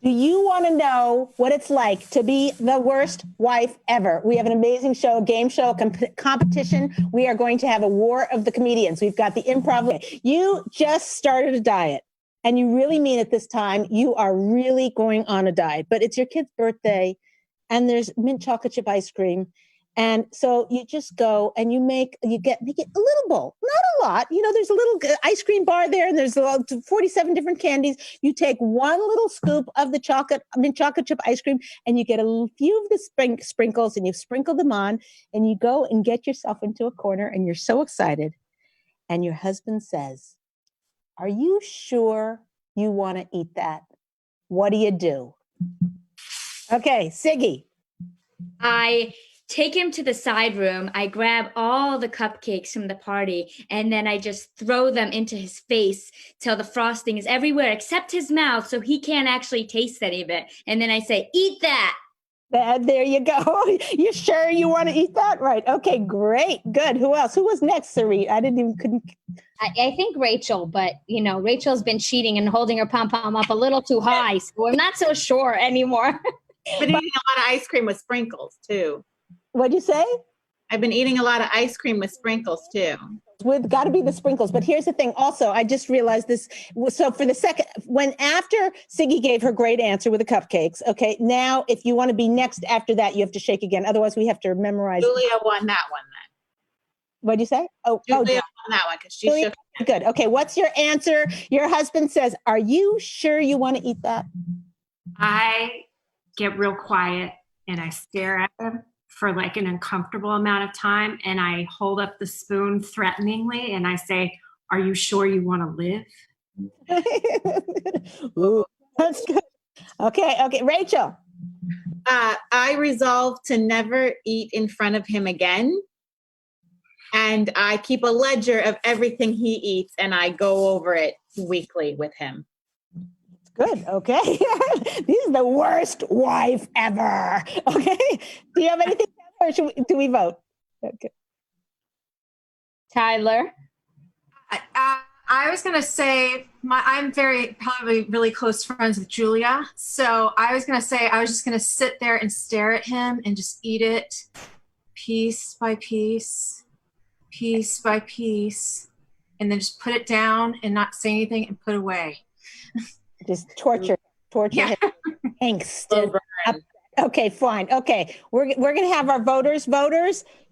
Do you want to know what it's like to be the worst wife ever? We have an amazing show, a game show, a competition. We are going to have a war of the comedians. We've got the improv. You just started a diet and you really mean it this time. You are really going on a diet, but it's your kid's birthday and there's mint chocolate chip ice cream. And so you just go and you get a little bowl, not a lot. You know, there's a little ice cream bar there and there's 47 different candies. You take one little scoop of the mint chocolate chip ice cream and you get a few of the sprinkles and you sprinkle them on and you go and get yourself into a corner and you're so excited. And your husband says, "Are you sure you want to eat that?" What do? Okay, Siggy. I take him to the side room. I grab all the cupcakes from the party, and then I just throw them into his face till the frosting is everywhere except his mouth, so he can't actually taste any of it. And then I say, "Eat that." There you go. You sure you want to eat that? Right. Okay, great. Good. Who else? Who was next, Sarit? I think Rachel, but Rachel's been cheating and holding her pom-pom up a little too high, so I'm not so sure anymore. I've been eating a lot of ice cream with sprinkles too. What'd you say? I've been eating a lot of ice cream with sprinkles too. We've got to be the sprinkles. But here's the thing. Also, I just realized this. So for the second, after Siggy gave her great answer with the cupcakes, okay, now if you want to be next after that, you have to shake again. Otherwise, we have to memorize. Julia won that one then. What'd you say? Julia won that one because she shook. Good. Okay, what's your answer? Your husband says, "Are you sure you want to eat that?" I get real quiet and I stare at him for like an uncomfortable amount of time, and I hold up the spoon threateningly and I say, "Are you sure you want to live?" Ooh, that's good. Okay, Rachel. I resolve to never eat in front of him again, and I keep a ledger of everything he eats, and I go over it weekly with him. Good. Okay. This is the worst wife ever. Okay. Do you have anything else, or do we vote? Okay. Tyler. I was going to say I'm probably really close friends with Julia. So I was going to say, I was just going to sit there and stare at him and just eat it piece by piece, piece by piece, and then just put it down and not say anything and put away. Just torture him. Angst. Okay, fine. Okay, we're gonna have our voters.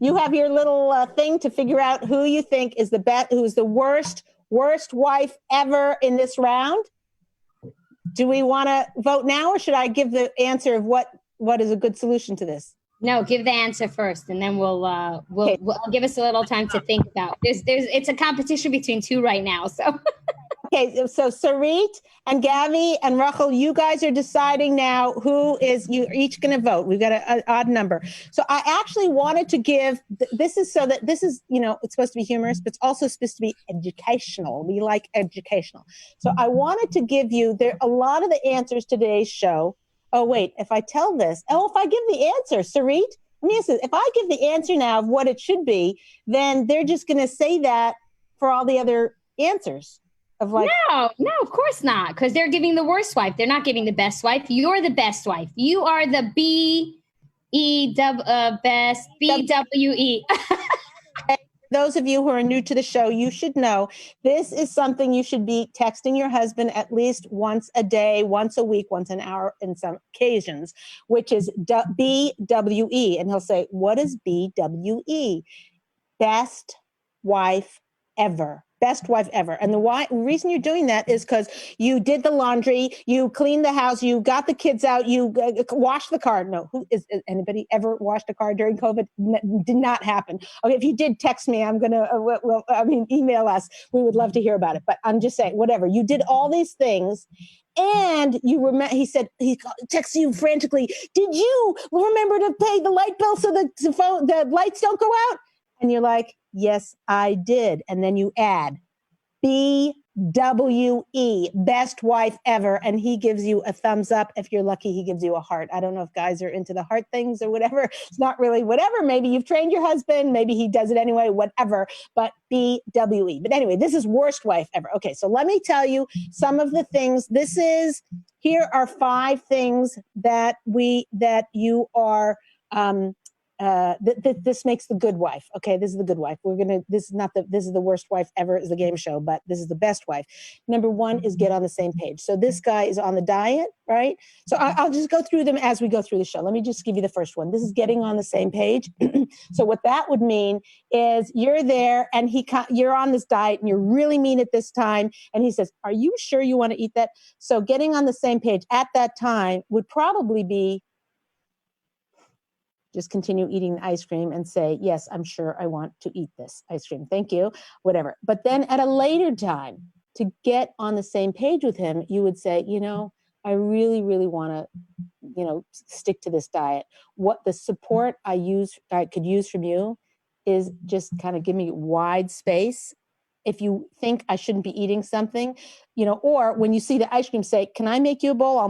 You have your little thing to figure out who you think is who's the worst wife ever in this round. Do we want to vote now, or should I give the answer of what is a good solution to this? No, give the answer first, and then we'll give us a little time to think about. It's a competition between two right now, so. Okay, so Sarit and Gavi and Rachel, you guys are deciding now you're each going to vote. We've got an odd number. So I actually wanted to give, this is, it's supposed to be humorous, but it's also supposed to be educational. We like educational. So I wanted to give you, a lot of the answers to today's show. Oh, wait, if I tell this, if I give the answer, Sarit, let me ask this. If I give the answer now of what it should be, then they're just going to say that for all the other answers. No, of course not. Because they're giving the worst wife. They're not giving the best wife. You're the best wife. You are the best BWE. Those of you who are new to the show, you should know this is something you should be texting your husband at least once a day, once a week, once an hour in some occasions, which is BWE. And he'll say, "What is BWE?" Best wife ever. Best wife ever. And the reason you're doing that is because you did the laundry, you cleaned the house, you got the kids out, you washed the car. No, anybody ever washed a car during COVID? Did not happen. Okay, if you did, text me. I'm gonna. Email us. We would love to hear about it. But I'm just saying, whatever. You did all these things. And you remember, he said, he texted you frantically. Did you remember to pay the light bill so that the lights don't go out? And you're like, "Yes, I did." And then you add BWE. BWE, best wife ever. And he gives you a thumbs up. If you're lucky, he gives you a heart. I don't know if guys are into the heart things or whatever. It's not really whatever. Maybe you've trained your husband. Maybe he does it anyway, whatever. But BWE. But anyway, this is worst wife ever. Okay, so let me tell you some of the things. Here are 5 things that you are, this makes the good wife. Okay, this is the good wife. This is the worst wife ever is the game show, but this is the best wife. Number 1 is get on the same page. So this guy is on the diet, right? So I'll just go through them as we go through the show. Let me just give you the first one. This is getting on the same page. So what that would mean is you're there and you're on this diet and you're really mean at this time. And he says, are you sure you want to eat that? So getting on the same page at that time would probably be, just continue eating the ice cream and say, yes, I'm sure I want to eat this ice cream. Thank you, whatever. But then at a later time, to get on the same page with him, you would say, I really, really want to, stick to this diet. What the support I could use from you is just kind of give me wide space. If you think I shouldn't be eating something, or when you see the ice cream, say, can I make you a bowl? I'll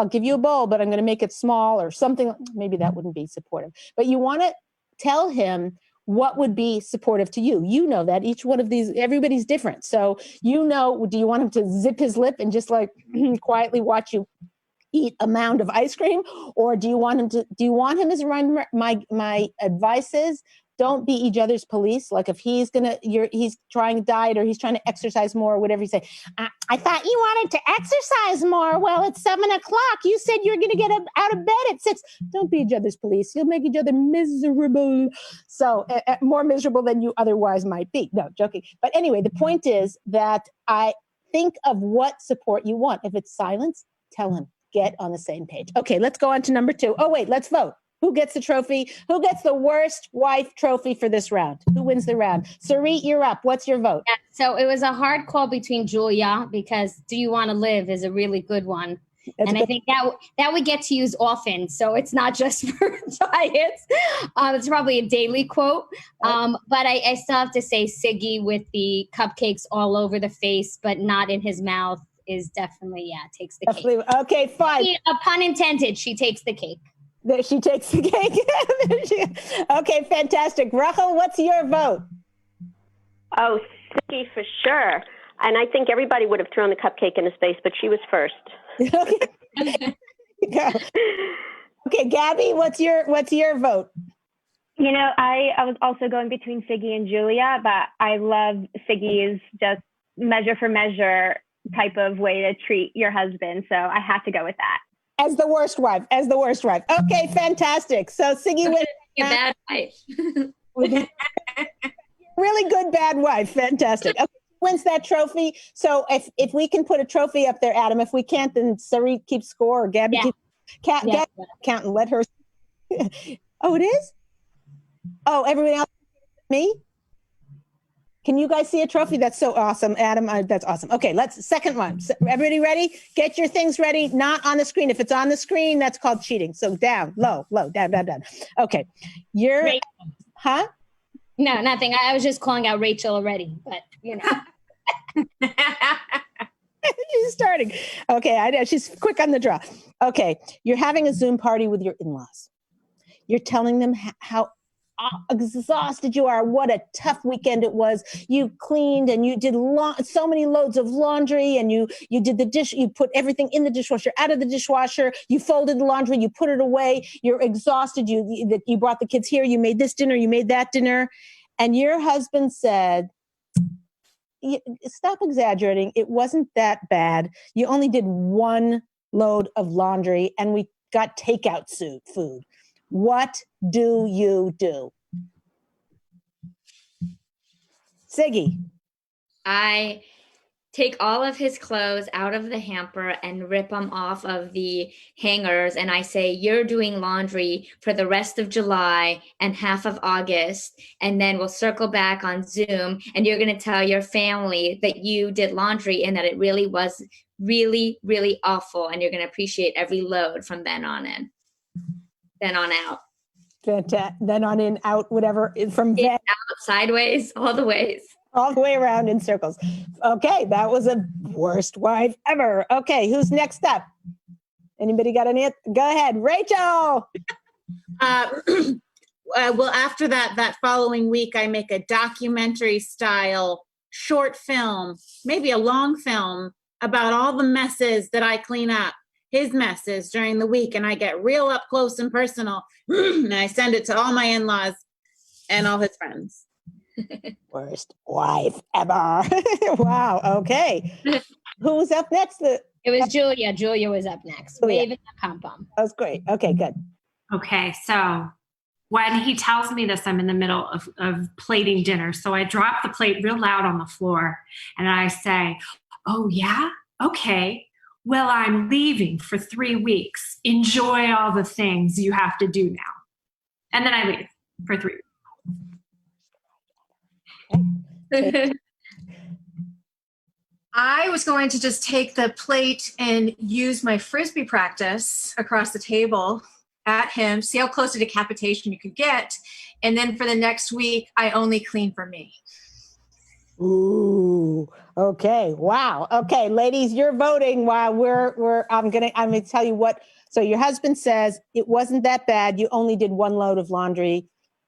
give you a bowl, but I'm going to make it small or something. Maybe that wouldn't be supportive, but you want to tell him what would be supportive to you. You know that each one of these, everybody's different. So, do you want him to zip his lip and just like quietly watch you eat a mound of ice cream? Or do you want him as a reminder? My advice is, don't be each other's police. Like if he's trying to diet or he's trying to exercise more or whatever, you say, I thought you wanted to exercise more. Well, it's 7:00. You said you're going to get out of bed at 6. Don't be each other's police. You'll make each other miserable. So more miserable than you otherwise might be. No, joking. But anyway, the point is that I think of what support you want. If it's silence, tell him, get on the same page. Okay, let's go on to number 2. Oh, wait, let's vote. Who gets the trophy? Who gets the worst wife trophy for this round? Who wins the round? Sarit, you're up. What's your vote? Yeah, so it was a hard call between Julia, because Do You Want to Live is a really good one. I think that we get to use often. So it's not just for diets. It's probably a daily quote. But I still have to say Siggy with the cupcakes all over the face, but not in his mouth is definitely, takes the cake. Okay, fine. A pun intended, she takes the cake. She takes the cake. Okay, fantastic. Rachel, what's your vote? Oh, Siggy for sure. And I think everybody would have thrown the cupcake in his face, but she was first. Okay. Okay, Gabby, what's your vote? I was also going between Siggy and Julia, but I love Siggy's just measure for measure type of way to treat your husband. So I have to go with that. As the worst wife. Okay, fantastic. So Siggy wins. A bad wife. Really good bad wife. Fantastic. Okay, wins that trophy. So if we can put a trophy up there, Adam. If we can't, then Sarit keeps score or Gabby keeps count and let her. Oh, it is? Oh, everybody else? Me? Can you guys see a trophy? That's so awesome, Adam. That's awesome. Okay, second one. Everybody ready? Get your things ready. Not on the screen. If it's on the screen, that's called cheating. So down, low, down. Okay. Huh? No, nothing. I was just calling out Rachel already, but She's starting. Okay, I know. She's quick on the draw. Okay, you're having a Zoom party with your in-laws. You're telling them how exhausted you are, what a tough weekend it was. You cleaned and you did so many loads of laundry, and you did the dish, you put everything in the dishwasher, out of the dishwasher, you folded the laundry, you put it away, you're exhausted, you brought the kids here, you made this dinner, you made that dinner, and your husband said, stop exaggerating, it wasn't that bad, you only did 1 load of laundry and we got takeout food. What do you do? Siggy. I take all of his clothes out of the hamper and rip them off of the hangers. And I say, you're doing laundry for the rest of July and half of August. And then we'll circle back on Zoom and you're going to tell your family that you did laundry and that it really was really, really awful. And you're going to appreciate every load from then on out. Then on in, out, whatever, from out, sideways, all the ways. all the way around in circles. Okay, that was a worst wife ever. Okay, who's next up? Anybody got any? Go ahead, Rachel. Well, after that following week, I make a documentary style short film, maybe a long film about all the messes that I clean up, his messes during the week. And I get real up close and personal. And I send it to all my in-laws and all his friends. Worst wife ever. Wow. Okay. Who's up next? It was Julia. Julia was up next. Waving the pom-pom. That was great. Okay, good. Okay, so when he tells me this, I'm in the middle of plating dinner. So I drop the plate real loud on the floor and I say, oh yeah? Okay. Well, I'm leaving for 3 weeks. Enjoy all the things you have to do now. And then I leave for 3 weeks. I was going to just take the plate and use my Frisbee practice across the table at him, see how close to decapitation you could get. And then for the next week, I only clean for me. Ooh, okay. Wow. Okay, ladies, you're voting while I'm gonna tell you what. So your husband says it wasn't that bad. You only did 1 load of laundry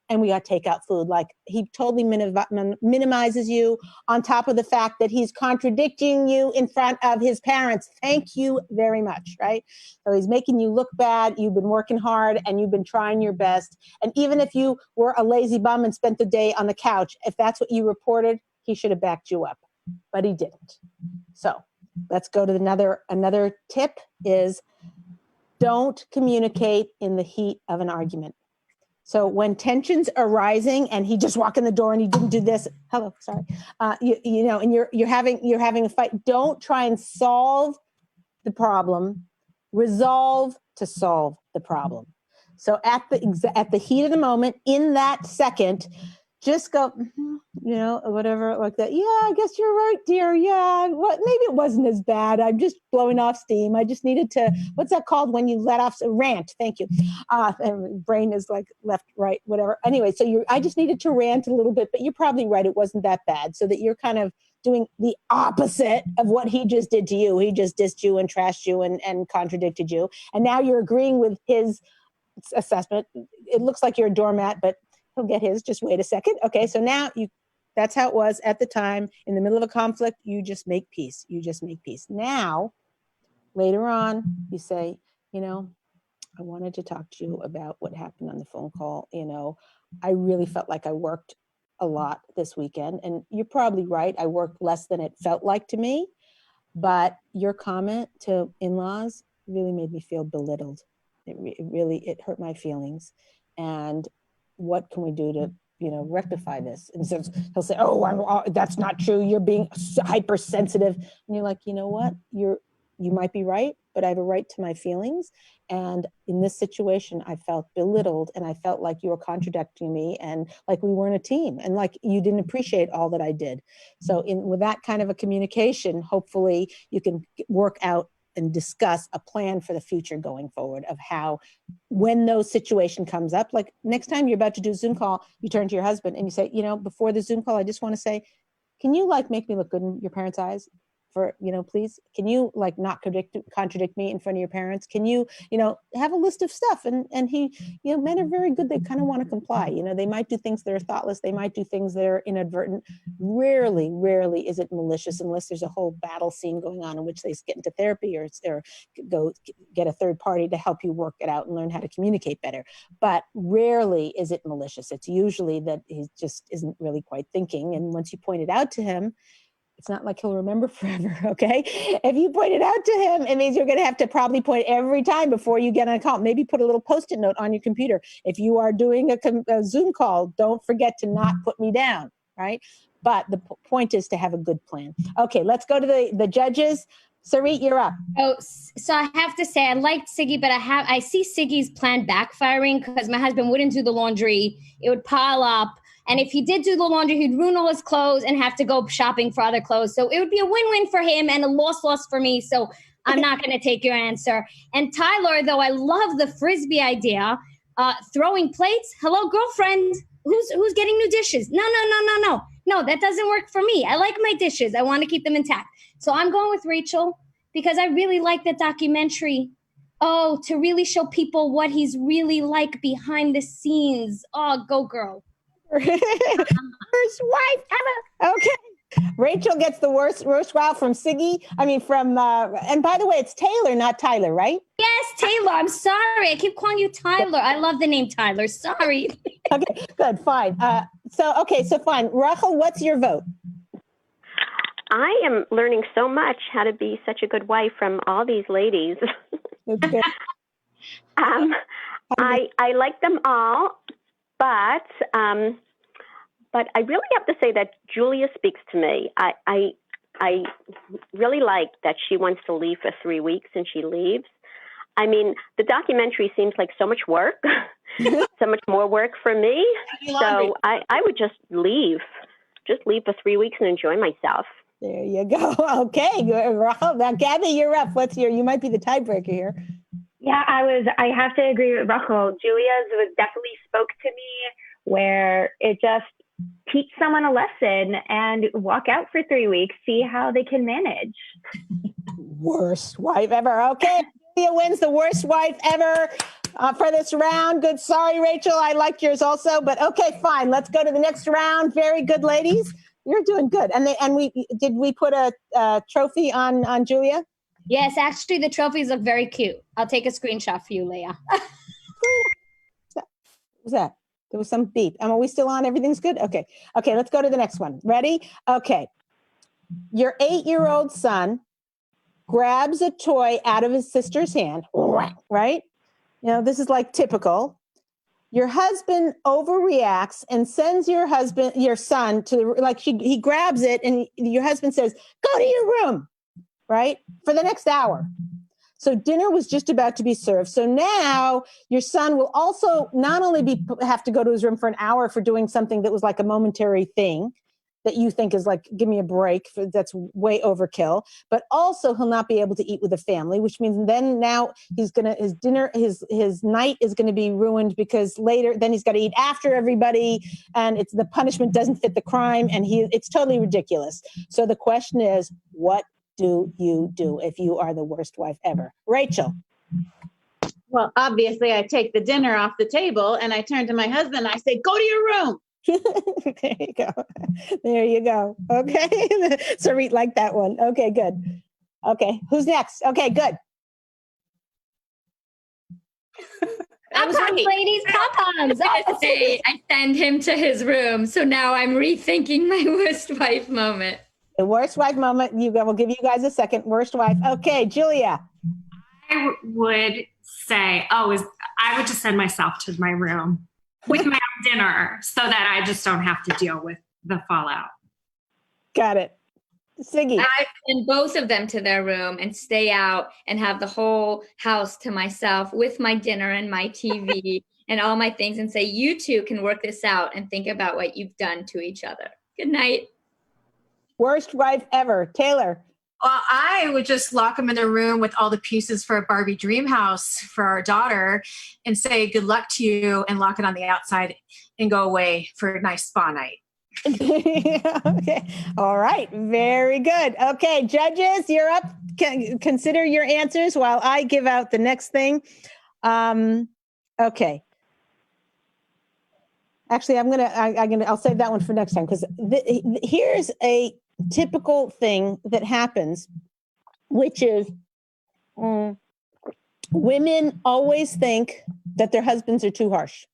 and we got takeout food. Like, he totally minimizes you, on top of the fact that he's contradicting you in front of his parents. Thank you very much, right? So he's making you look bad. You've been working hard and you've been trying your best. And even if you were a lazy bum and spent the day on the couch, if that's what you reported, he should have backed you up, but he didn't. So let's go to another tip is don't communicate in the heat of an argument. So when tensions are rising and he just walked in the door and he didn't do this, hello, sorry, you know, and you're having a fight, don't try and solve the problem, resolve to solve the problem. So at the heat of the moment, in that second, just go, you know, whatever, like that. Yeah, I guess you're right, dear. Yeah, maybe it wasn't as bad. I'm just blowing off steam. I just needed to, what's that called when you let off a rant? Thank you. And brain is like left, right, whatever. Anyway, so I just needed to rant a little bit, but you're probably right. It wasn't that bad. So that you're kind of doing the opposite of what he just did to you. He just dissed you and trashed you and contradicted you. And now you're agreeing with his assessment. It looks like you're a doormat, but he'll get his. Just wait a second. Okay, so now that's how it was at the time. In the middle of a conflict, you just make peace. You just make peace. Now, later on, you say, you know, I wanted to talk to you about what happened on the phone call. You know, I really felt like I worked a lot this weekend. And you're probably right. I worked less than it felt like to me. But your comment to in-laws really made me feel belittled. It hurt my feelings. And what can we do to, you know, rectify this? And so he'll say, oh, that's not true. You're being hypersensitive. And you're like, you know what? You might be right, but I have a right to my feelings. And in this situation, I felt belittled and I felt like you were contradicting me and like we weren't a team and like you didn't appreciate all that I did. So with that kind of a communication, hopefully you can work out and discuss a plan for the future going forward of how, when those situation comes up, like next time you're about to do a Zoom call, you turn to your husband and you say, you know, before the Zoom call, I just want to say, can you like make me look good in your parents' eyes? For, you know, please, can you like not contradict me in front of your parents? Can you, you know, have a list of stuff? And he, you know, men are very good. They kind of want to comply. You know, they might do things that are thoughtless. They might do things that are inadvertent. Rarely is it malicious unless there's a whole battle scene going on in which they get into therapy or go get a third party to help you work it out and learn how to communicate better. But rarely is it malicious. It's usually that he just isn't really quite thinking. And once you point it out to him, it's not like he'll remember forever, okay? If you point it out to him, it means you're going to have to probably point every time before you get on a call. Maybe put a little Post-it note on your computer. If you are doing a Zoom call, don't forget to not put me down, right? But the point is to have a good plan. Okay, let's go to the judges. Sarit, you're up. Oh, so I have to say I liked Siggy, but I see Siggy's plan backfiring because my husband wouldn't do the laundry. It would pile up. And if he did do the laundry, he'd ruin all his clothes and have to go shopping for other clothes. So it would be a win-win for him and a loss for me. So I'm not going to take your answer. And Tyler, though, I love the Frisbee idea. Throwing plates. Hello, girlfriend. Who's getting new dishes? No. No, that doesn't work for me. I like my dishes. I want to keep them intact. So I'm going with Rachel because I really like the documentary. Oh, to really show people what he's really like behind the scenes. Oh, go girl. Worst wife ever. Okay. Rachel gets the worst wife from Siggy. And by the way, it's Taylor, not Tyler, right? Yes, Taylor. I'm sorry. I keep calling you Tyler. I love the name Tyler. Sorry. Okay, good, fine. So fine. Rachel, what's your vote? I am learning so much how to be such a good wife from all these ladies. Okay. I like them all, but I really have to say that Julia speaks to me. I really like that she wants to leave for 3 weeks and she leaves. I mean, the documentary seems like so much work, so much more work for me. So I would just leave for 3 weeks and enjoy myself. There you go. Okay, good. Rachel. Now, Gabby, you're up. You might be the tiebreaker here. Yeah, I have to agree with Rachel. Julia's definitely spoke to me where it just teach someone a lesson and walk out for 3 weeks, see how they can manage. Worst wife ever. Okay, Julia wins the worst wife ever for this round. Good. Sorry, Rachel. I liked yours also, but okay, fine. Let's go to the next round. Very good, ladies. You're doing good. And we put a trophy on Julia? Yes, actually, the trophies look very cute. I'll take a screenshot for you, Leah. What was that? There was some beep. Are we still on? Everything's good? Okay, let's go to the next one. Ready? Okay. Your 8-year-old son grabs a toy out of his sister's hand, right? This is like typical. Your husband overreacts and sends your son to he grabs it and your husband says, go to your room, right? For the next hour. So dinner was just about to be served. So now your son will also not only have to go to his room for an hour for doing something that was like a momentary thing that you think is like, give me a break, that's way overkill, but also he'll not be able to eat with the family, which means then now his night is going to be ruined because later then he's got to eat after everybody and the punishment doesn't fit the crime and it's totally ridiculous. So the question is, what do you do if you are the worst wife ever? Rachel. Well, obviously I take the dinner off the table and I turn to my husband and I say, go to your room. There you go. Okay. Sarit liked that one. Okay, good. Okay. Who's next? Okay, good. I was right. Ladies, pom-poms. I send him to his room. So now I'm rethinking my worst wife moment. The worst wife moment. We'll give you guys a second. Worst wife. Okay, Julia. I would say, I would just send myself to my room with my own dinner so that I just don't have to deal with the fallout. Got it. Siggy. I send both of them to their room and stay out and have the whole house to myself with my dinner and my TV and all my things and say, you two can work this out and think about what you've done to each other. Good night. Worst wife ever. Taylor. Well, I would just lock them in a room with all the pieces for a Barbie dream house for our daughter and say, good luck to you, and lock it on the outside and go away for a nice spa night. Okay. All right. Very good. Okay. Judges, you're up. Consider your answers while I give out the next thing. Okay. Actually, I'll save that one for next time because here's a typical thing that happens, which is women always think that their husbands are too harsh.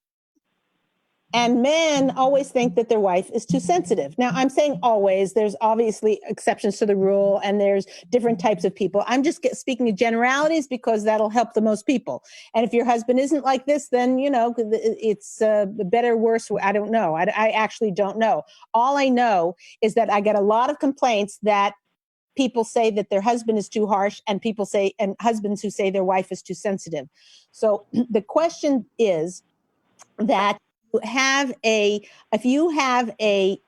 And men always think that their wife is too sensitive. Now, I'm saying always. There's obviously exceptions to the rule, and there's different types of people. I'm just speaking of generalities because that'll help the most people. And if your husband isn't like this, then, it's better, worse. I don't know. I actually don't know. All I know is that I get a lot of complaints that people say that their husband is too harsh, and husbands who say their wife is too sensitive. So the question is that if you have a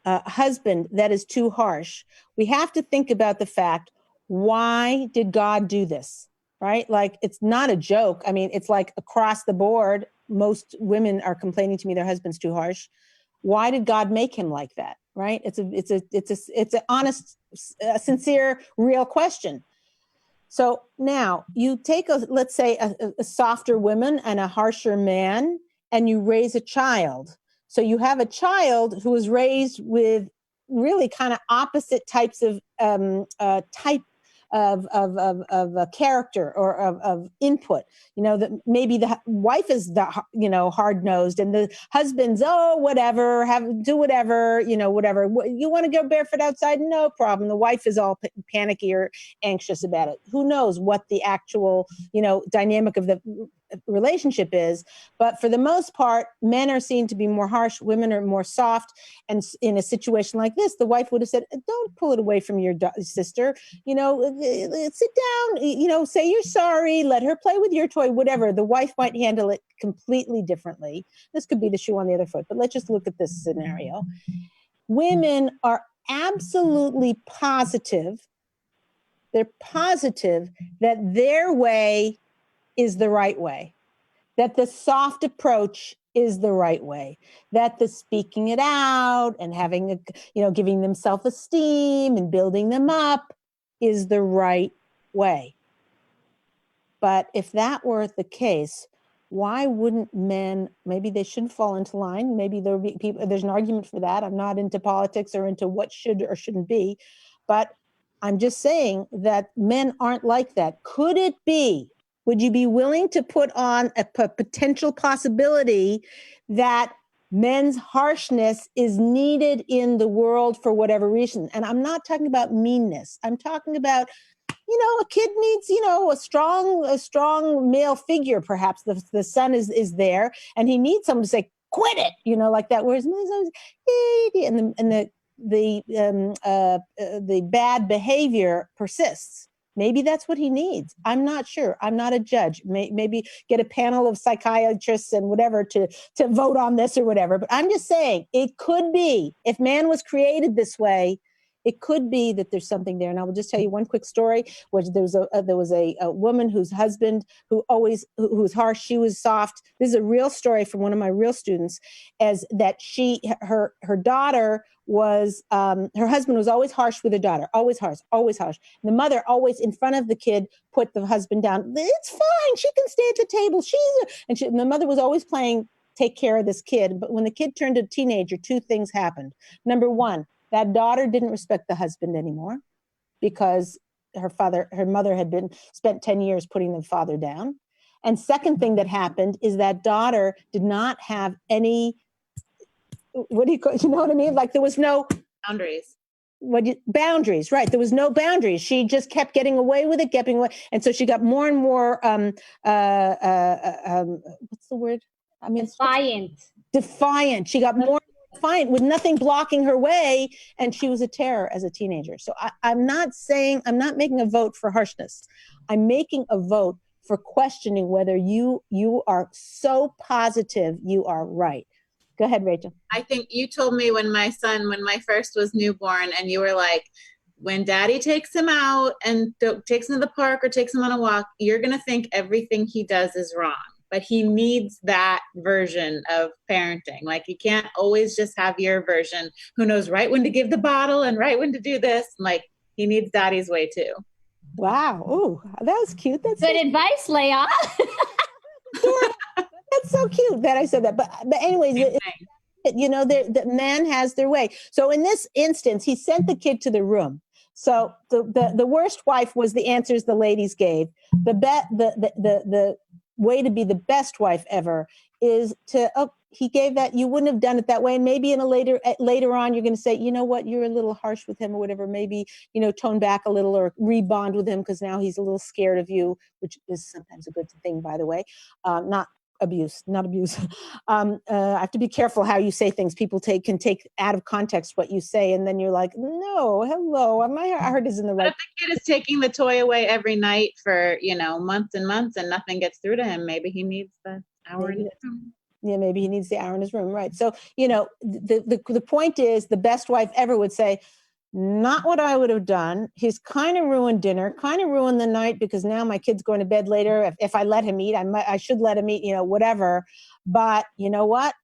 husband that is too harsh, we have to think about the fact, why did God do this? Right? Like, it's not a joke. I mean, it's like across the board, most women are complaining to me their husband's too harsh. Why did God make him like that? Right? It's an honest, sincere, real question. So now you take let's say a softer woman and a harsher man, and you raise a child. So you have a child who was raised with really kind of opposite types of type of a character or of input. That maybe the wife is hard nosed, and the husband's whatever, do whatever, whatever. You want to go barefoot outside? No problem. The wife is all panicky or anxious about it. Who knows what the actual dynamic of the relationship is? But for the most part, men are seen to be more harsh, women are more soft. And in a situation like this, the wife would have said, don't pull it away from your sister, sit down, say you're sorry, let her play with your toy, whatever. The wife might handle it completely differently. This could be the shoe on the other foot, but let's just look at this scenario. Women are absolutely positive. They're positive that their way is the right way, that the soft approach is the right way, that the speaking it out and having giving them self-esteem and building them up is the right way. But if that were the case, why wouldn't men, maybe they shouldn't fall into line. Maybe there'll be people, there's an argument for that. I'm not into politics or into what should or shouldn't be, but I'm just saying that men aren't like that. Could it be? Would you be willing to put on a potential possibility that men's harshness is needed in the world for whatever reason? And I'm not talking about meanness. I'm talking about, a kid needs, a strong male figure. Perhaps the son is there, and he needs someone to say, "Quit it," like that. Whereas men's always, and the bad behavior persists. Maybe that's what he needs. I'm not sure. I'm not a judge. Maybe get a panel of psychiatrists and whatever to vote on this or whatever. But I'm just saying it could be, if man was created this way, it could be that there's something there. And I will just tell you one quick story, which there was a woman whose husband who was harsh. She was soft. This is a real story from one of my real students, as that her daughter was, her husband was always harsh with her daughter, always harsh. And the mother always in front of the kid put the husband down. It's fine. She can stay at the table. And the mother was always playing take care of this kid. But when the kid turned a teenager, two things happened. Number one, that daughter didn't respect the husband anymore because her mother had spent 10 years putting the father down. And second thing that happened is that daughter did not have any, what do you call, you know what I mean? Like there was no boundaries. Boundaries, right? There was no boundaries. She just kept getting away with it, and so she got more and more. What's the word? I mean, defiant. She got more defiant with nothing blocking her way, and she was a terror as a teenager. So I'm not making a vote for harshness. I'm making a vote for questioning whether you are so positive you are right. Go ahead, Rachel. I think you told me when my first was newborn, and you were like, when daddy takes him out and takes him to the park or takes him on a walk, you're going to think everything he does is wrong. But he needs that version of parenting. Like he can't always just have your version, who knows right when to give the bottle and right when to do this. Like he needs daddy's way too. Wow. Ooh, that was cute. That's good advice, Leah. That's so cute that I said that. But anyways, the man has their way. So in this instance, he sent the kid to the room. So the worst wife was the answers the ladies gave. The way to be the best wife ever is to, he gave that, you wouldn't have done it that way. And maybe in a later on, you're going to say, you know what, you're a little harsh with him or whatever, maybe, tone back a little or rebond with him because now he's a little scared of you, which is sometimes a good thing, by the way. Not abuse. I have to be careful how you say things. People can take out of context what you say. And then you're like, no, hello, my heart is in the right. But if the kid is taking the toy away every night for, months and months and nothing gets through to him, maybe he needs the hour in his room. Yeah, maybe he needs the hour in his room. Right. So, the point is the best wife ever would say, not what I would have done. He's kind of ruined dinner, kind of ruined the night because now my kid's going to bed later. If I let him eat, I should let him eat, whatever. But you know what?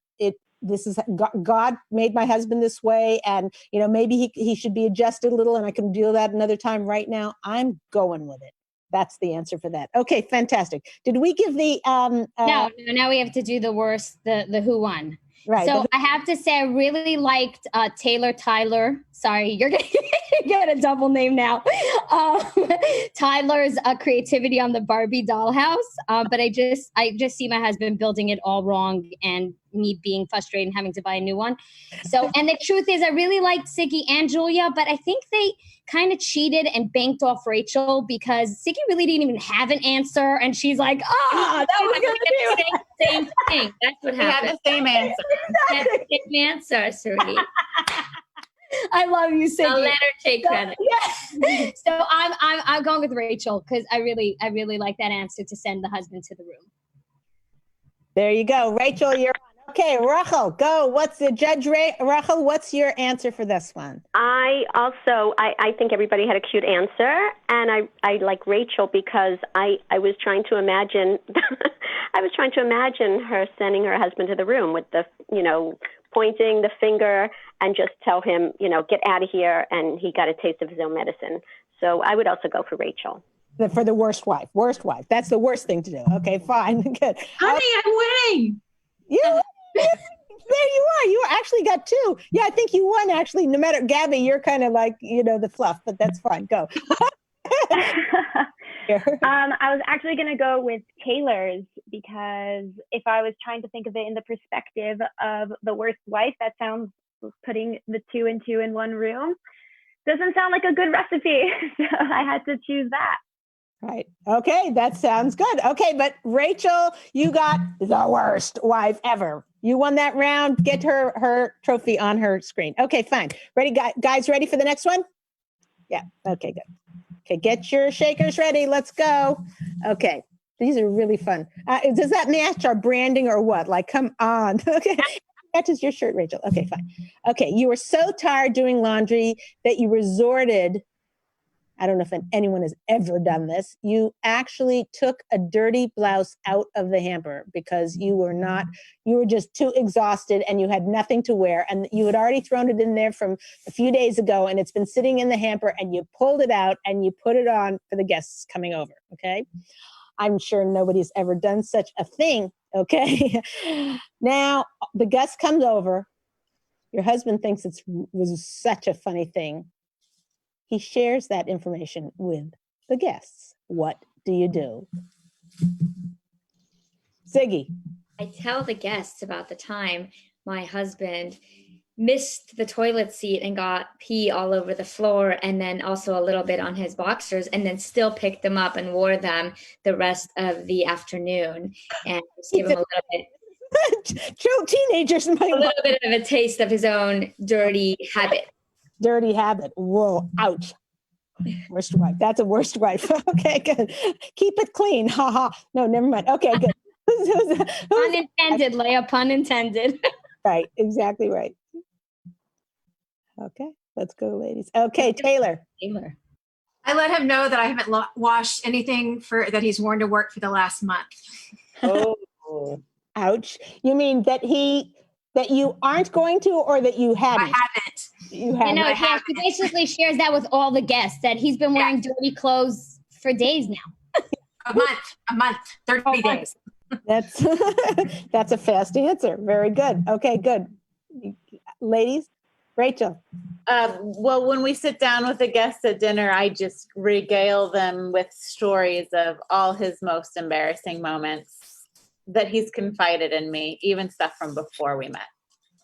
this is God made my husband this way, and maybe he should be adjusted a little, and I can deal with that another time. Right now, I'm going with it. That's the answer for that. Okay, fantastic. Did we give the No, now we have to do the worst, the who won. Right. So I have to say I really liked Tyler. Sorry, you're gonna get a double name now. Tyler's creativity on the Barbie dollhouse. But I just see my husband building it all wrong and me being frustrated and having to buy a new one. So, and the truth is I really liked Siggy and Julia, but I think they kind of cheated and banked off Rachel because Siggy really didn't even have an answer. And she's like, that was going to be the same thing. That's what happened. We had the same answer. Same answer, sweetie. I love you, Siggy. I'll let her take credit. Yeah. So I'm going with Rachel because I really like that answer to send the husband to the room. There you go. Rachel, you're on. Okay, Rachel, go. What's the judge, Rachel, what's your answer for this one? I think everybody had a cute answer, and I like Rachel because I was trying to imagine her sending her husband to the room with the pointing the finger and just tell him get out of here, and he got a taste of his own medicine. So I would also go for Rachel. For the worst wife. That's the worst thing to do. Okay, fine, good. Honey, I'm winning. Yeah. There you are. You actually got two. Yeah, I think you won actually. No matter, Gabby, you're kind of like, the fluff, but that's fine. Go. I was actually going to go with Taylor's because if I was trying to think of it in the perspective of the worst wife, that sounds putting the 2 and 2 in one room. Doesn't sound like a good recipe. So I had to choose that. Right. Okay, that sounds good. Okay, but Rachel, you got the worst wife ever. You won that round. Get her trophy on her screen. Okay, fine. Ready, guys, ready for the next one? Yeah, okay, good. Okay, get your shakers ready. Let's go. Okay, these are really fun. Does that match our branding or what? Like, come on. Okay, matches your shirt, Rachel. Okay, fine. Okay, you were so tired doing laundry that you resorted, I don't know if anyone has ever done this. You actually took a dirty blouse out of the hamper because you were just too exhausted and you had nothing to wear. And you had already thrown it in there from a few days ago and it's been sitting in the hamper and you pulled it out and you put it on for the guests coming over. Okay. I'm sure nobody's ever done such a thing. Okay. Now the guest comes over. Your husband thinks was such a funny thing. He shares that information with the guests. What do you do? Siggy. I tell the guests about the time my husband missed the toilet seat and got pee all over the floor and then also a little bit on his boxers and then still picked them up and wore them the rest of the afternoon and just give him a little bit. True teenagers might a little bit of a taste of his own dirty habit. Dirty habit. Whoa, ouch. Worst wife. That's a worst wife. Okay, good. Keep it clean. Ha ha. No, never mind. Okay, good. Pun intended, Leah. Pun intended. Right. Exactly right. Okay, let's go, ladies. Okay, Taylor. I let him know that I haven't washed anything that he's worn to work for the last month. Oh, ouch. You mean that you aren't going to, or that you haven't? I haven't. You haven't. He basically shares that with all the guests that he's been wearing dirty clothes for days now. A month, 30 days. That's a fast answer. Very good. Okay, good. Ladies, Rachel. Well, when we sit down with the guests at dinner, I just regale them with stories of all his most embarrassing moments that he's confided in me, even stuff from before we met.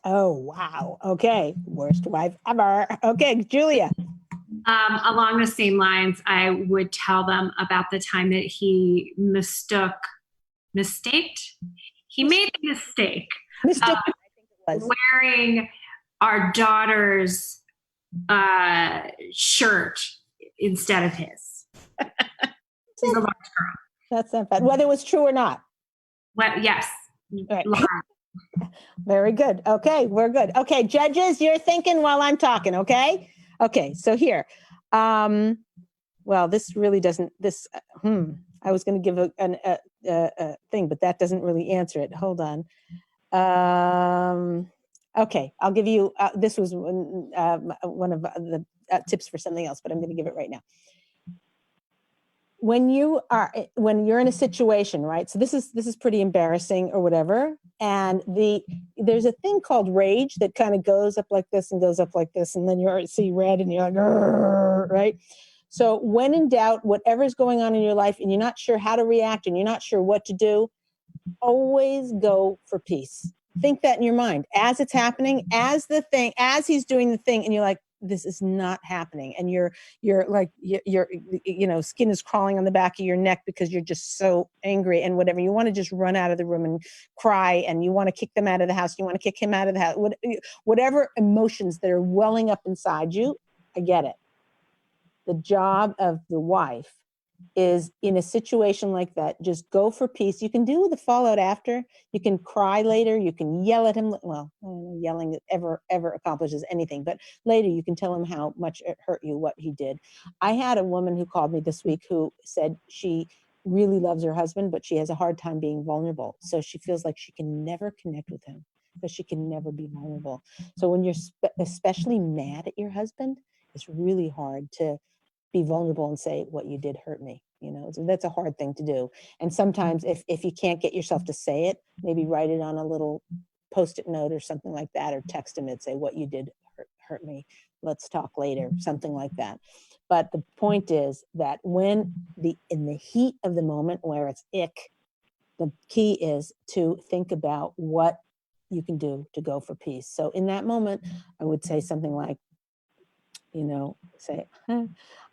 Oh, wow. Okay. Worst wife ever. Okay, Julia. Along the same lines, I would tell them about the time that he he made the mistake of wearing our daughter's shirt instead of his. She's a large girl. That's not bad. Whether it was true or not. Well, yes. Right. Very good. Okay, we're good. Okay, judges, you're thinking while I'm talking, okay? Okay, so here. Well, this really doesn't, I was going to give a thing, but that doesn't really answer it. Hold on. Okay, I'll give you, this was one of the tips for something else, but I'm going to give it right now. When you're in a situation, right? So this is pretty embarrassing or whatever. And there's a thing called rage that kind of goes up like this and goes up like this. And then you see red and you're like, right? So when in doubt, whatever's going on in your life and you're not sure how to react and you're not sure what to do, always go for peace. Think that in your mind as it's happening, as he's doing the thing, and you're like, this is not happening. And you're like, your skin is crawling on the back of your neck because you're just so angry and whatever. You want to just run out of the room and cry, and you want to kick them out of the house. You want to kick him out of the house. Whatever emotions that are welling up inside you, I get it. The job of the wife is, in a situation like that, just go for peace. You can deal with the fallout after. You can cry later. You can yell at him. Well, I don't know, yelling ever accomplishes anything, but later you can tell him how much it hurt you, what he did. I had a woman who called me this week who said she really loves her husband, but she has a hard time being vulnerable. So she feels like she can never connect with him because she can never be vulnerable. So when you're especially mad at your husband, it's really hard to be vulnerable and say, what you did hurt me. So that's a hard thing to do. And sometimes if you can't get yourself to say it, maybe write it on a little Post-it note or something like that, or text him and say, what you did hurt me. Let's talk later, something like that. But the point is that in the heat of the moment where it's ick, the key is to think about what you can do to go for peace. So in that moment, I would say something like, say,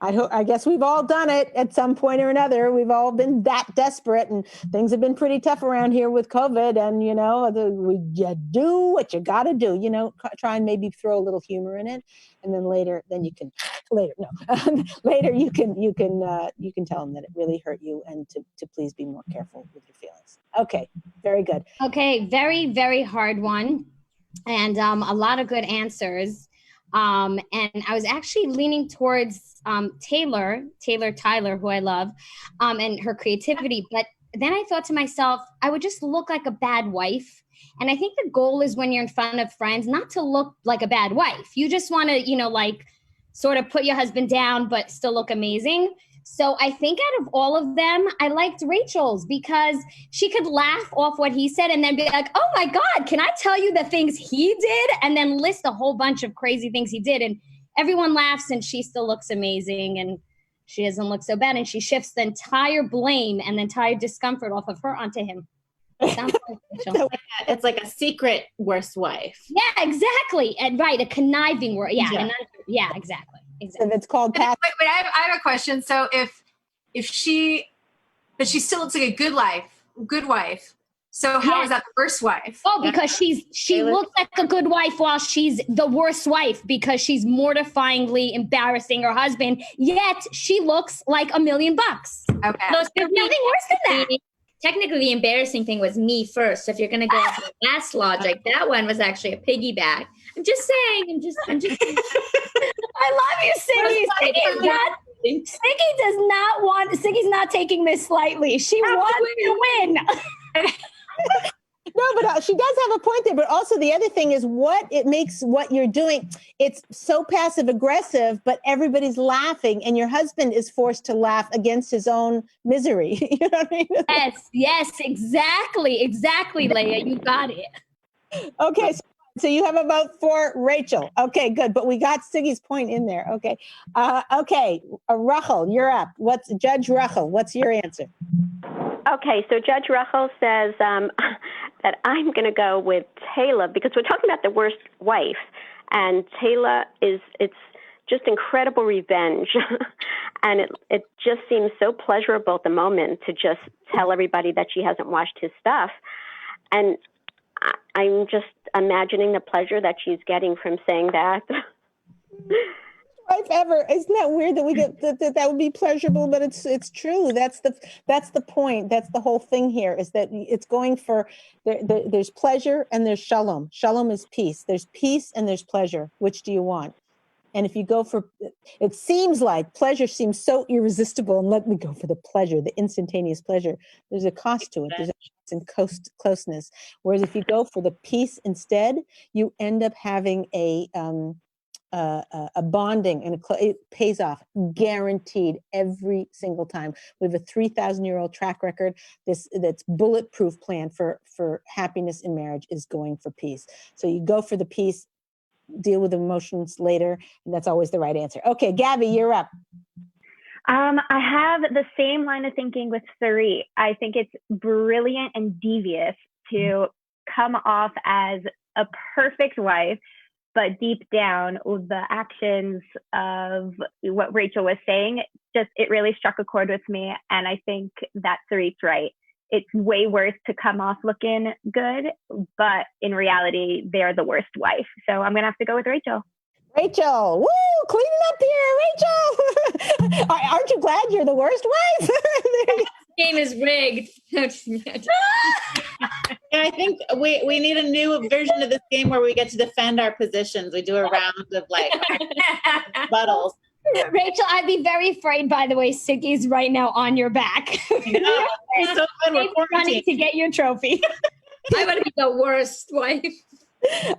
I guess we've all done it at some point or another. We've all been that desperate, and things have been pretty tough around here with COVID. And, you do what you got to do, try and maybe throw a little humor in it. And then later you can tell them that it really hurt you and to please be more careful with your feelings. Okay. Very good. Okay. Very, very hard one. And a lot of good answers. And I was actually leaning towards Taylor Tyler, who I love, and her creativity. But then I thought to myself, I would just look like a bad wife. And I think the goal is, when you're in front of friends, not to look like a bad wife. You just want to, sort of put your husband down, but still look amazing. So I think out of all of them, I liked Rachel's, because she could laugh off what he said and then be like, oh my God, can I tell you the things he did? And then list a whole bunch of crazy things he did. And everyone laughs and she still looks amazing and she doesn't look so bad. And she shifts the entire blame and the entire discomfort off of her onto him. It's like a secret worst wife. Yeah, exactly. And right, a conniving word. Yeah, exactly. So it's called Wait, I have a question. So but she still looks like a good wife. So how is that the worst wife? Oh, because she looks like a good wife while she's the worst wife, because she's mortifyingly embarrassing her husband. Yet she looks like $1 million. Okay. There's nothing worse than that. Technically, the embarrassing thing was me first. So if you're going to go off the last logic, that one was actually a piggyback. I'm just saying. I'm just. I love you, Siggy. Siggy's not taking this lightly. She wants to win. No, but she does have a point there. But also the other thing is it makes what you're doing. It's so passive aggressive, but everybody's laughing, and your husband is forced to laugh against his own misery. You know what I mean? Yes, exactly, Leah. You got it. Okay, so you have a vote for Rachel. Okay, good. But we got Siggy's point in there. Okay, Rachel, you're up. Judge Rachel? What's your answer? Okay, so Judge Rachel says that I'm going to go with Taylor, because we're talking about the worst wife, and Taylor it's just incredible revenge, and it just seems so pleasurable at the moment to just tell everybody that she hasn't washed his stuff, and I'm just imagining the pleasure that she's getting from saying that. Life ever. Isn't that weird that we get that would be pleasurable, but it's true. That's the point. That's the whole thing here, is that it's going for there's pleasure and there's shalom. Shalom is peace. There's peace and there's pleasure. Which do you want? And if you go for, it seems like pleasure seems so irresistible, and let me go for the pleasure, the instantaneous pleasure. There's a cost to it. There's a cost in closeness. Whereas if you go for the peace instead, you end up having a bonding, and it pays off, guaranteed every single time. We have a 3,000-year-old track record. That's bulletproof plan for happiness in marriage is going for peace. So you go for the peace, deal with emotions later, and that's always the right answer. Okay, Gabby, you're up. I have the same line of thinking with Sari. I think it's brilliant and devious to come off as a perfect wife, but deep down, the actions of what Rachel was saying, it really struck a chord with me. And I think that Sarit's right. It's way worse to come off looking good, but in reality, they're the worst wife. So I'm going to have to go with Rachel. Rachel, woo, cleaning up here, Rachel. Aren't you glad you're the worst wife? Game is rigged. I think we need a new version of this game where we get to defend our positions. We do a round of like rebuttals. Rachel, I'd be very afraid, by the way, Siggy's right now on your back. It's so good. We're running to get your trophy. I want to be the worst wife.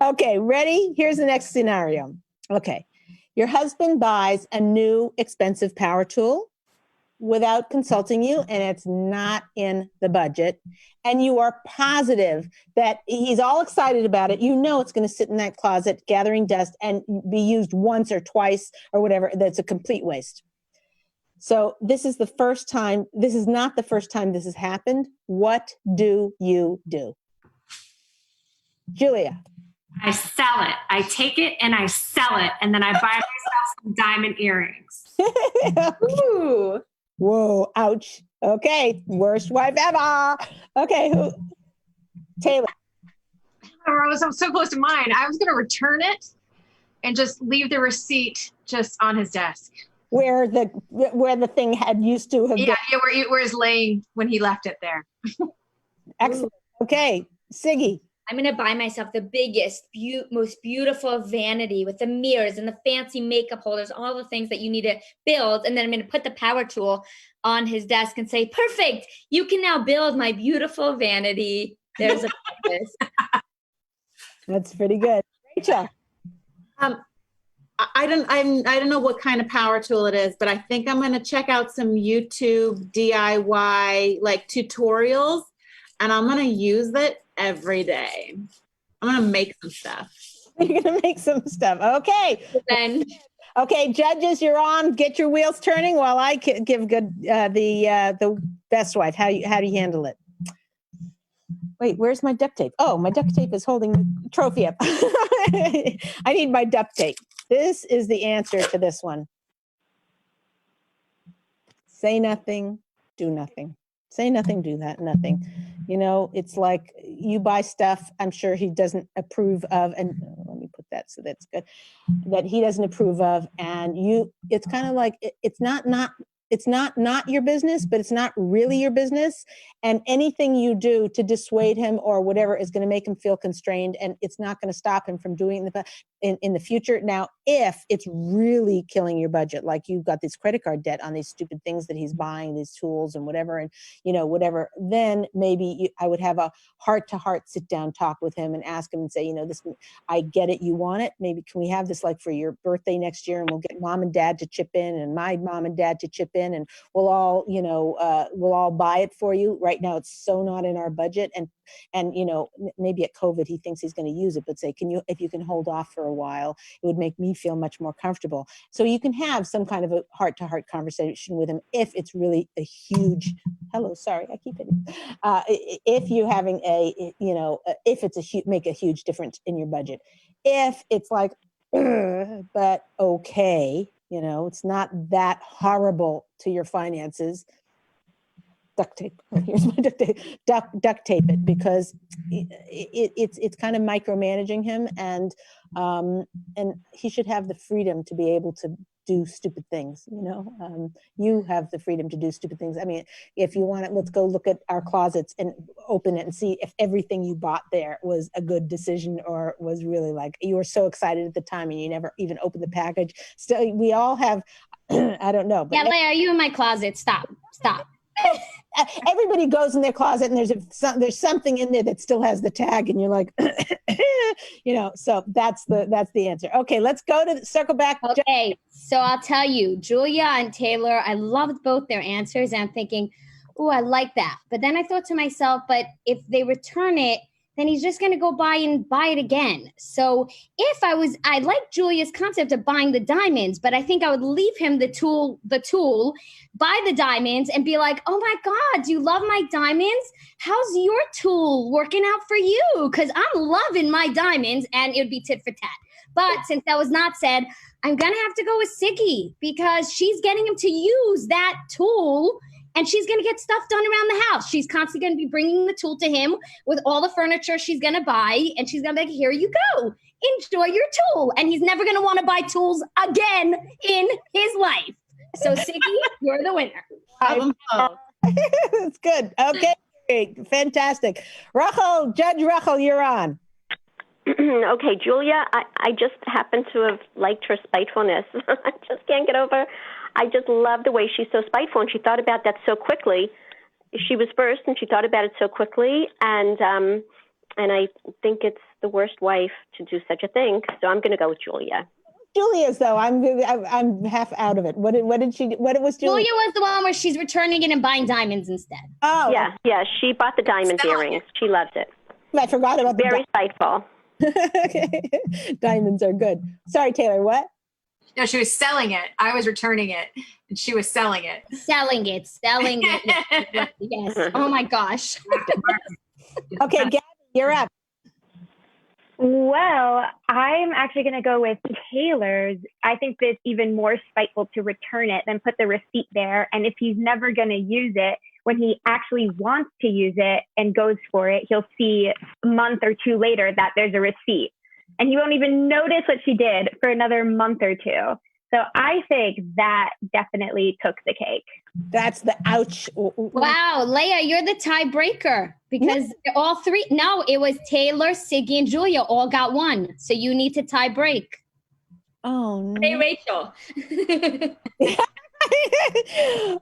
Okay, ready? Here's the next scenario. Okay, your husband buys a new expensive power tool without consulting you, and it's not in the budget, and you are positive that he's all excited about it. You know it's going to sit in that closet gathering dust and be used once or twice or whatever. That's a complete waste. So this is not the first time this has happened. What do you do? Julia. I sell it. I take it and I sell it. And then I buy myself some diamond earrings. Ooh. Whoa, ouch. Okay, worst wife ever. Okay, Taylor. I'm so close to mine. I was going to return it and just leave the receipt just on his desk. Where the thing had used to have been. Yeah, where it's laying when he left it there. Excellent. Okay, Siggy. I'm going to buy myself the biggest, most beautiful vanity with the mirrors and the fancy makeup holders, all the things that you need to build. And then I'm going to put the power tool on his desk and say, perfect, you can now build my beautiful vanity. There's a purpose. That's pretty good. Rachel. I don't know what kind of power tool it is, but I think I'm going to check out some YouTube DIY like tutorials, and I'm going to use it every day. I'm going to make some stuff. You're going to make some stuff. Okay. Then, okay, judges, you're on. Get your wheels turning while I give good the best wife. How do you handle it? Wait, where's my duct tape? Oh, my duct tape is holding the trophy up. I need my duct tape. This is the answer to this one. Say nothing, do nothing. Say nothing, do that, nothing. You know, it's like you buy stuff I'm sure he doesn't approve of, and let me put that so that's good, that he doesn't approve of, and it's kind of like it's not your business, but it's not really your business. And anything you do to dissuade him or whatever is going to make him feel constrained, and it's not going to stop him from doing it in the future. Now, if it's really killing your budget, like you've got this credit card debt on these stupid things that he's buying, these tools and whatever, whatever, then maybe I would have a heart-to-heart sit-down talk with him and ask him and say, this, I get it, you want it. Maybe can we have this like for your birthday next year, and we'll get mom and dad to chip in and my mom and dad to chip in, and we'll all buy it for you. Right now, it's so not in our budget, and maybe at COVID he thinks he's going to use it, but say, if you can hold off for a while, it would make me feel much more comfortable. So you can have some kind of a heart-to-heart conversation with him if it's really a huge. Hello, sorry, I keep hitting. If you're having if it's make a huge difference in your budget. If it's like, but okay, it's not that horrible to your finances. Duct tape. Here's my duct tape. Duct tape it, because it's kind of micromanaging him, and he should have the freedom to be able to do stupid things. You have the freedom to do stupid things. I mean, if you want it, let's go look at our closets and open it and see if everything you bought there was a good decision or was really like you were so excited at the time and you never even opened the package. Still, we all have, I don't know. But yeah, Leah, are you in my closet? Stop. Everybody goes in their closet and there's something in there that still has the tag and you're like, so that's the answer. Okay, let's circle back. Okay, so I'll tell you, Julia and Taylor, I loved both their answers. And I'm thinking, oh, I like that. But then I thought to myself, but if they return it, then he's just going to go buy it again. So I like Julia's concept of buying the diamonds, but I think I would leave him the tool, buy the diamonds and be like, oh my God, do you love my diamonds? How's your tool working out for you? Because I'm loving my diamonds, and it would be tit for tat. But since that was not said, I'm going to have to go with Siggy because she's getting him to use that tool. And she's going to get stuff done around the house. She's constantly going to be bringing the tool to him with all the furniture she's going to buy. And she's going to be like, here you go. Enjoy your tool. And he's never going to want to buy tools again in his life. So, Siggy, you're the winner. That's good. Okay, great. Fantastic. Judge Rachel, you're on. Okay, Julia, I just happen to have liked her spitefulness. I just can't get over. I just love the way she's so spiteful, and she thought about that so quickly. She was first, and she thought about it so quickly, and I think it's the worst wife to do such a thing. So I'm going to go with Julia. Julia's though, I'm half out of it. What was Julia? Julia was the one where she's returning it and buying diamonds instead. Oh, yeah. She bought the diamond earrings. She loves it. I forgot about very spiteful. Okay. Diamonds are good. Sorry, Taylor. What? No, she was selling it. I was returning it, and she was selling it. Selling it. Yes. Oh my gosh. Okay, Gabby, you're up. Well, I'm actually going to go with Taylor's. I think that it's even more spiteful to return it than put the receipt there. And if he's never going to use it, when he actually wants to use it and goes for it, he'll see a month or two later that there's a receipt. And he won't even notice what she did for another month or two. So I think that definitely took the cake. That's the ouch. Wow, Leah, you're the tiebreaker because all three. No, it was Taylor, Siggy, and Julia all got one. So you need to tie break. Oh, no. Hey, Rachel.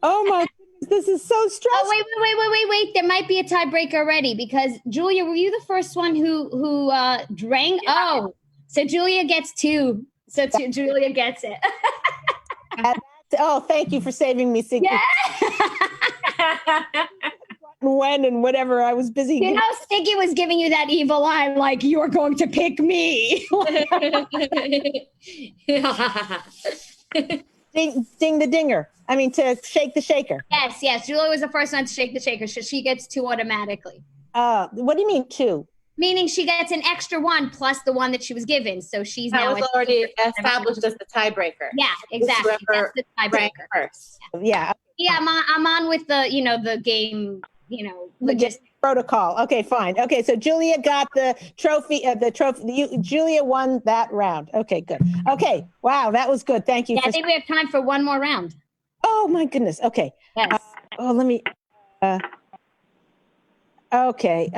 Oh my goodness, this is so stressful. Oh, wait. There might be a tiebreaker already because Julia, were you the first one who drank? Yeah. Oh, so Julia gets two. So Julia gets it. Oh, thank you for saving me, Siggy. Yeah. When and whatever, I was busy. You know, Siggy was giving you that evil eye, like you're going to pick me. Ding the dinger. I mean, to shake the shaker. Yes. Julia was the first one to shake the shaker, so she gets two automatically. What do you mean two? Meaning she gets an extra one plus the one that she was given. So she's now already established as the tiebreaker. Yeah, exactly. That's the tiebreaker. First. Yeah. Yeah, I'm on with the game, logistics. Protocol. Okay, fine. Okay, so Julia got the trophy. Julia won that round. Okay, good. Okay, wow, that was good. Thank you. Yeah, I think we have time for one more round. Oh my goodness. Okay. Yes. Let me. Okay.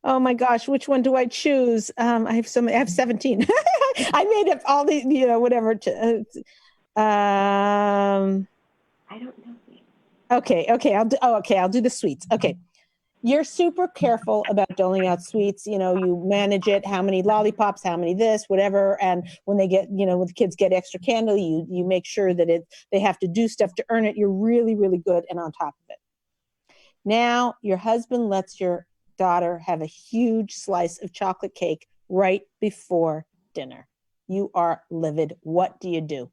Oh my gosh, which one do I choose? I have 17. I made up all the, whatever. I don't know. Okay. I'll do the sweets. Okay. You're super careful about doling out sweets. You manage it, how many lollipops, how many this, whatever. And when they get, when the kids get extra candy, you make sure that they have to do stuff to earn it. You're really, really good and on top of it. Now your husband lets your daughter have a huge slice of chocolate cake right before dinner. You are livid. What do you do?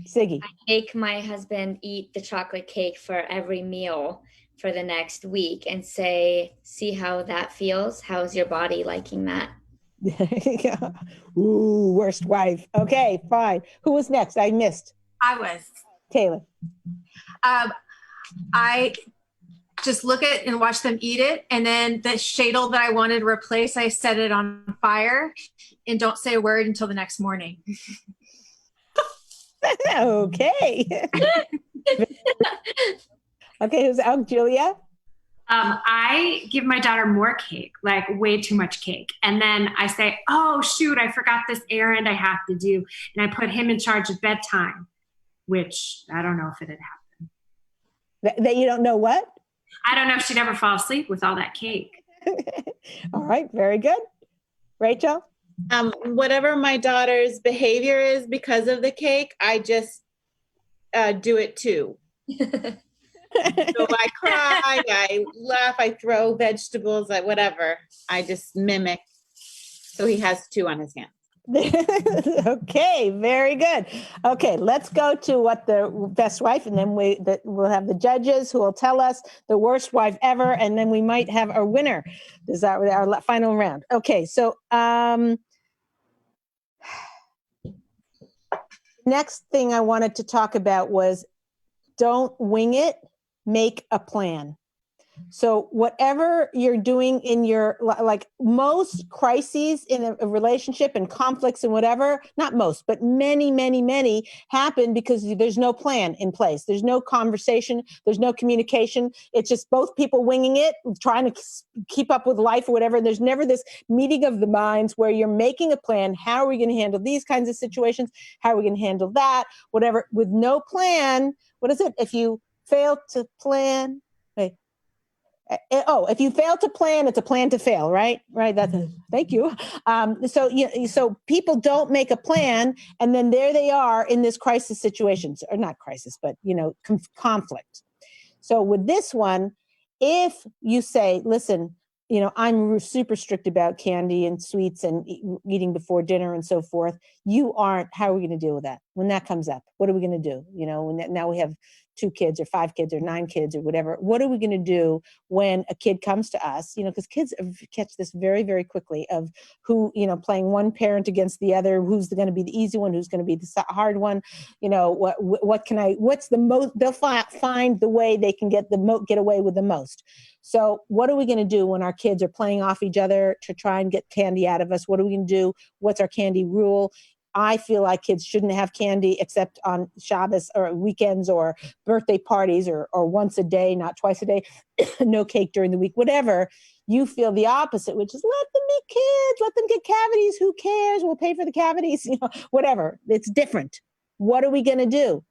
Siggy. I make my husband eat the chocolate cake for every meal for the next week and say, see how that feels? How's your body liking that? Ooh, worst wife. Okay, fine. Who was next? I missed. I was. Taylor. I just look at and watch them eat it. And then the shadle that I wanted to replace, I set it on fire and don't say a word until the next morning. Okay. Okay, who's out? Julia? I give my daughter more cake, like way too much cake. And then I say, oh, shoot, I forgot this errand I have to do. And I put him in charge of bedtime, which I don't know if it had happened. That you don't know what? I don't know if she'd ever fall asleep with all that cake. All right, very good. Rachel? Whatever my daughter's behavior is because of the cake, I just do it too. So I cry, I laugh, I throw vegetables, whatever. I just mimic. So he has 2 on his hands. Okay, very good. Okay, let's go to what the best wife, and then we'll have the judges who will tell us the worst wife ever, and then we might have our winner. Is that our final round? Okay, so next thing I wanted to talk about was don't wing it, make a plan. So whatever you're doing in your, like most crises in a relationship and conflicts and whatever, not most, but many, many, many happen because there's no plan in place. There's no conversation. There's no communication. It's just both people winging it, trying to keep up with life or whatever. There's never this meeting of the minds where you're making a plan. How are we going to handle these kinds of situations? How are we going to handle that? Whatever. With no plan, what is it? If you fail to plan, if you fail to plan, it's a plan to fail, right? Right. Thank you. So people don't make a plan, and then there they are in this crisis situations, or not crisis, but conflict. So with this one, if you say, listen, I'm super strict about candy and sweets and eating before dinner and so forth. You aren't. How are we going to deal with that when that comes up? What are we going to do? When now we have 2 kids or 5 kids or 9 kids or whatever. What are we going to do when a kid comes to us? Because kids catch this very, very quickly of who, playing one parent against the other, who's going to be the easy one, who's going to be the hard one. What's the most, they'll find the way they can get away with the most. So what are we going to do when our kids are playing off each other to try and get candy out of us? What are we going to do? What's our candy rule? I feel like kids shouldn't have candy except on Shabbos or weekends or birthday parties or once a day, not twice a day, no cake during the week, whatever. You feel the opposite, which is let them be kids, let them get cavities. Who cares? We'll pay for the cavities, whatever. It's different. What are we going to do?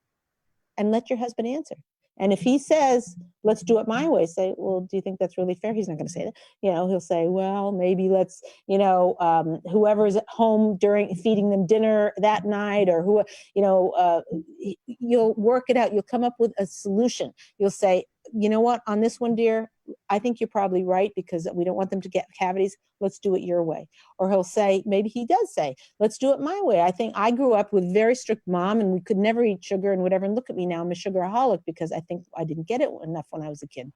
And let your husband answer. And if he says, let's do it my way, say, well, do you think that's really fair? He's not going to say that. He'll say, well, maybe let's, whoever's at home during feeding them dinner that night, or you'll work it out. You'll come up with a solution. You'll say, you know what, on this one, dear, I think you're probably right because we don't want them to get cavities. Let's do it your way. Or he'll say, maybe he does say, let's do it my way. I think I grew up with very strict mom and we could never eat sugar and whatever. And look at me now, I'm a sugaraholic because I think I didn't get it enough when I was a kid.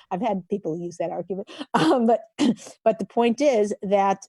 I've had people use that argument. But the point is that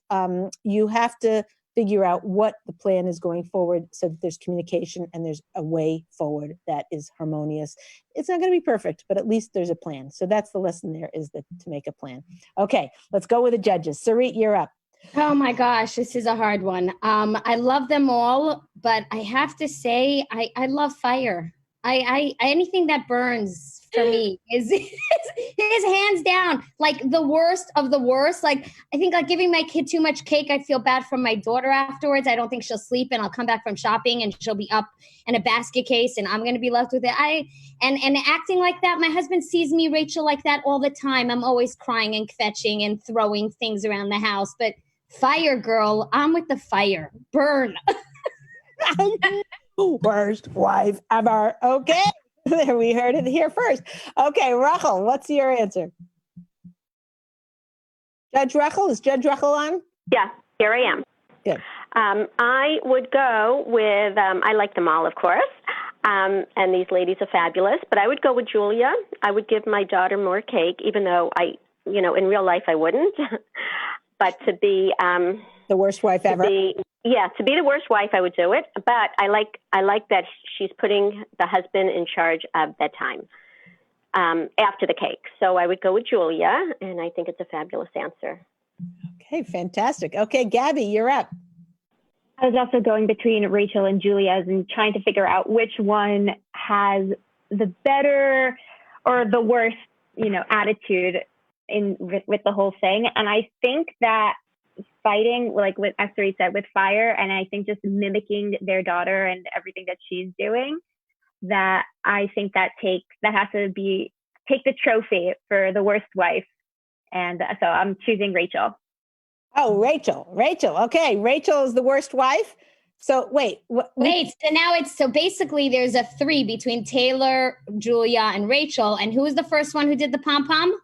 you have to figure out what the plan is going forward so that there's communication and there's a way forward that is harmonious. It's not going to be perfect, but at least there's a plan. So that's the lesson there, is that to make a plan. Okay, let's go with the judges. Sarit, you're up. Oh my gosh, this is a hard one. I love them all, but I have to say I love fire. I anything that burns for me is hands down like the worst of the worst. Like I think like giving my kid too much cake, I feel bad for my daughter afterwards. I don't think she'll sleep, and I'll come back from shopping and she'll be up in a basket case and I'm going to be left with it. And acting like that, my husband sees me, Rachel, like that all the time. I'm always crying and fetching and throwing things around the house. But fire, girl, I'm with the fire. Burn. Worst wife ever. Okay. There, we heard it here first. Okay, Rachel, what's your answer? Judge Rachel, is Judge Rachel on? Yeah, here I am. Good. I would go with, I like them all, of course, and these ladies are fabulous, but I would go with Julia. I would give my daughter more cake, even though in real life I wouldn't. But to be the worst wife ever. To be the worst wife, I would do it. But I like that she's putting the husband in charge of bedtime. after the cake. So I would go with Julia, and I think it's a fabulous answer. Okay, fantastic. Okay, Gabby, you're up. I was also going between Rachel and Julia's and trying to figure out which one has the better or the worst, attitude with the whole thing. And I think that fighting, like what Esther said, with fire, and I think just mimicking their daughter and everything that she's doing, that I think that has to take the trophy for the worst wife. And so I'm choosing Rachel. Oh, Rachel. Okay, Rachel is the worst wife. So wait. So basically there's a 3 between Taylor, Julia, and Rachel. And who was the first one who did the pom-pom?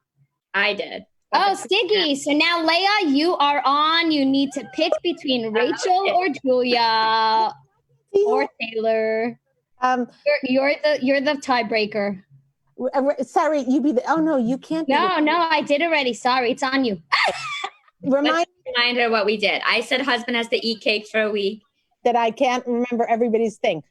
I did. Oh, Stiggy. So now, Leah, you are on. You need to pick between Rachel or Julia or Taylor. You're the tiebreaker. Sorry, you be the. Oh no, you can't. No, I did already. Sorry, it's on you. Remind her what we did. I said husband has to eat cake for a week. That I can't remember everybody's thing.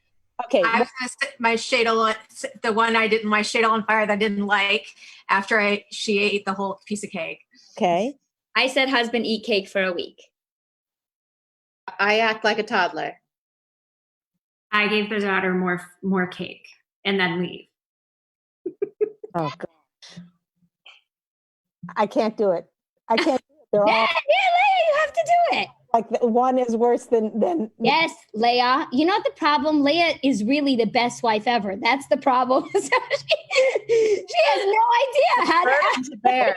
Okay. I was going to set my shadel, the one I didn't, my shadel on fire that I didn't like after she ate the whole piece of cake. Okay. I said husband eat cake for a week. I act like a toddler. I gave the daughter more cake and then leave. Oh gosh. I can't do it. They're all Leah, you have to do it. like one is worse than. Yes, Leah. You know what the problem? Leah is really the best wife ever. That's the problem. So she has no idea how to bear.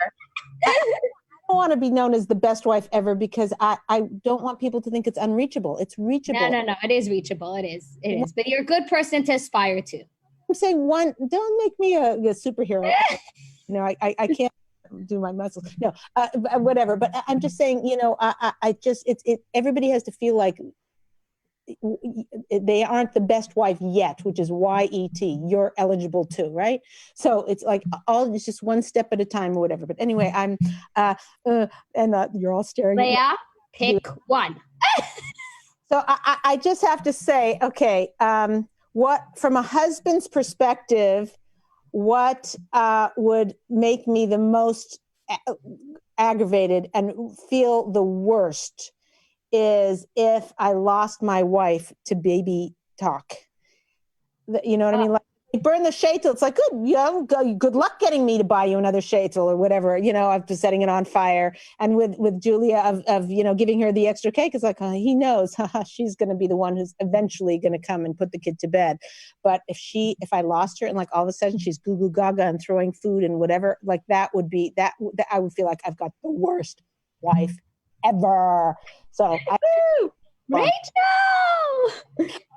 I don't want to be known as the best wife ever because I don't want people to think it's unreachable. It's reachable. No. It is reachable. It is. But you're a good person to aspire to. I'm saying don't make me a superhero. I can't do my muscles. No, whatever. But I'm just saying, everybody has to feel like they aren't the best wife yet, which is YET. You're eligible too, right? So it's like it's just one step at a time or whatever. But anyway, I'm you're all staring. Leah, pick one. So I just have to say, okay, what from a husband's perspective, what would make me the most aggravated and feel the worst is if I lost my wife to baby talk. You know what I mean? Like, burn the shaitel. It's like, good luck getting me to buy you another shaitel or whatever, after setting it on fire. And with Julia of giving her the extra cake, it's like, he knows, she's going to be the one who's eventually going to come and put the kid to bed. But if I lost her and like all of a sudden she's goo goo gaga and throwing food and whatever, like that would be that I would feel like I've got the worst wife ever. So Rachel!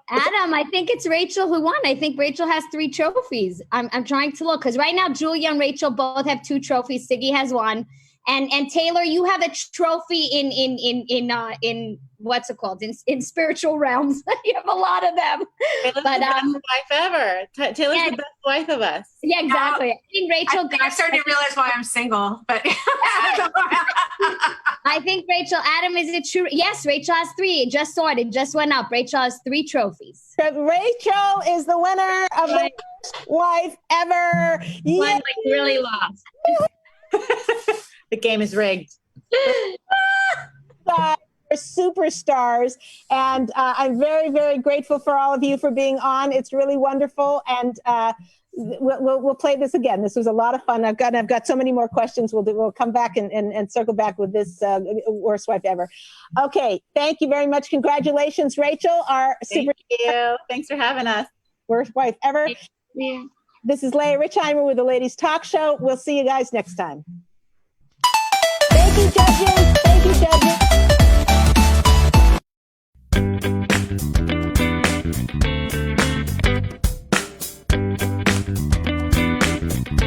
Adam, I think it's Rachel who won. I think Rachel has 3 trophies. I'm trying to look because right now Julia and Rachel both have 2 trophies. Siggy has 1, and Taylor, you have a trophy in what's it called in spiritual realms. You have a lot of them. Taylor's the best wife ever. Taylor's the best wife of us. Yeah, exactly. I think Rachel. I'm starting to realize why I'm single, but I think Rachel. Adam, is it true? Yes, Rachel has 3. It just saw it. It just went up. Rachel has 3 trophies. Rachel is the winner of the best wife ever. One like really lost. The game is rigged. Superstars, and I'm very, very grateful for all of you for being on. It's really wonderful, and we'll play this again. This was a lot of fun. I've got so many more questions. We'll come back and circle back with this worst wife ever. Okay, thank you very much. Congratulations, Rachel, our Thank you. Thanks for having us. Worst wife ever. Yeah. This is Leah Richeimer with the Ladies Talk Show. We'll see you guys next time. Thank you, judges.